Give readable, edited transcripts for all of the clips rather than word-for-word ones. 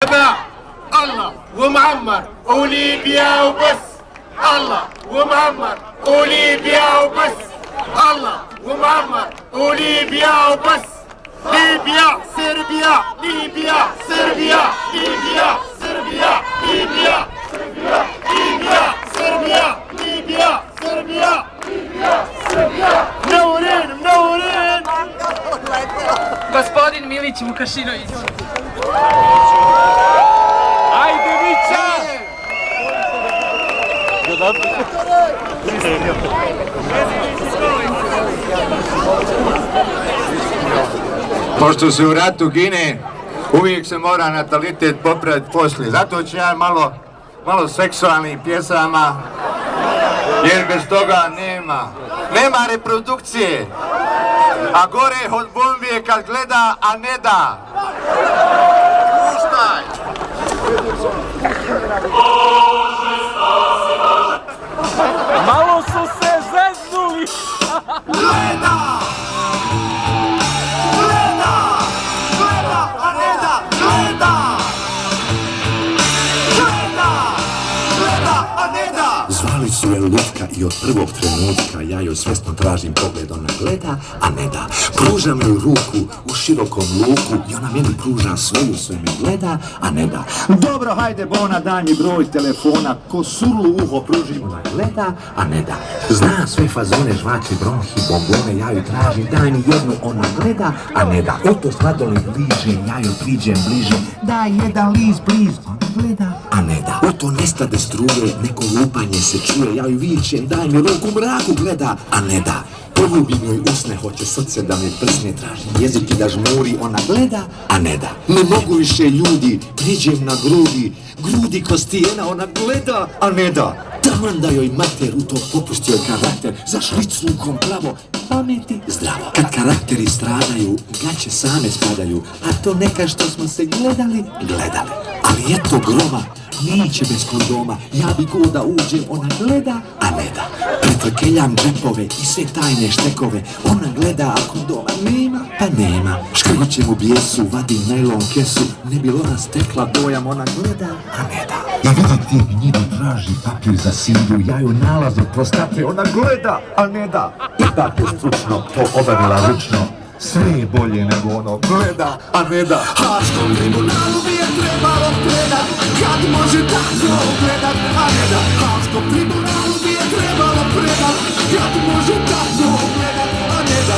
السبع الله ومعمر وليبيا وبس الله ومعمر وليبيا وبس الله ومعمر وليبيا وبس ليبيا صربيا ليبيا صربيا ليبيا صربيا ليبيا ليبيا صربيا ليبيا صربيا ليبيا صربيا منورين Gospodin Milić Vukašinović. Ajde Mića! Pošto se u ratu gine, uvijek se mora natalitet popraviti poslije. Zato ću ja malo seksualnih pjesama, jer bez toga nema reprodukcije. A gore od bombi je kad gleda, a ne da. Puštaj! Malo su se zeznuli! Gleda! A ne da! Gleda, a ne da! Zvali su je lutka i od prvog trenutka ja joj svesno tražim pogled, ona gleda, a ne da. Pružam joj ruku u širokom luku i ona meni pruža svoju, sve mi gleda, a ne da. Dobro, hajde Bona, daj mi broj telefona, ko surlu uho pružim, ona gleda, a ne da. Zna sve fazone, žvači, bronhi, bombone, ja joj tražim, daj mi jednu, ona gleda, a ne da. Oto sladoled bliže, ja joj priđem bliže, daj jedan list bliz, ona gleda, a ne da. Oto nestade struje, neko lupanje se čuje, ja joj vičem, daj mi ruku, mraku gleda, a ne da. Poljubim joj usne, hoće srce da mi prsne, tražim jezik i da žmuri, ona gleda, a ne da. Ne mogu više ljudi, priđem na grudi ko stijena, ona gleda, a ne da. Taman da joj mater u to popustio karakter, za šliclukom pravo, pameti zdravo. Kad karakteri stradaju, gaće same spadaju, a to neka što smo se gledali. Ali eto groma, neće bez kondoma, ja bi go da uđem, ona gleda, a ne da. Pretrkeljam džepove i sve tajne štekove, ona gleda, a kondoma nema, pa nema. Škrćem u bijesu, vadim najlon kesu, ne bi ona stekla dojam, ona gleda, a ne da. I vidi ti gnjivi traži papir za sinju, ja joj nalaze prostate, ona gleda, a ne da. Ipak je stručno, to obavila ručno, sve je bolje nego ono gleda, a ne da. Haškom tribunalu bi je trebalo predat, kad može tako gledat, a ne da. Haškom tribunalu bi je trebalo predat, kad može tako gledat, a ne da.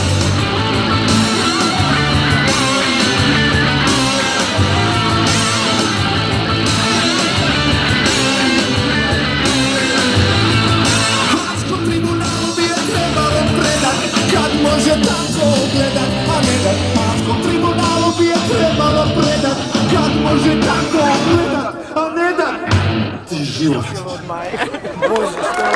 Haškom tribunalu bi je trebalo predat, kad može tako gledat, a ne da. Haškom tribunalu bi je trebalo predat, kad može tako gledat, a ne da. Ti život.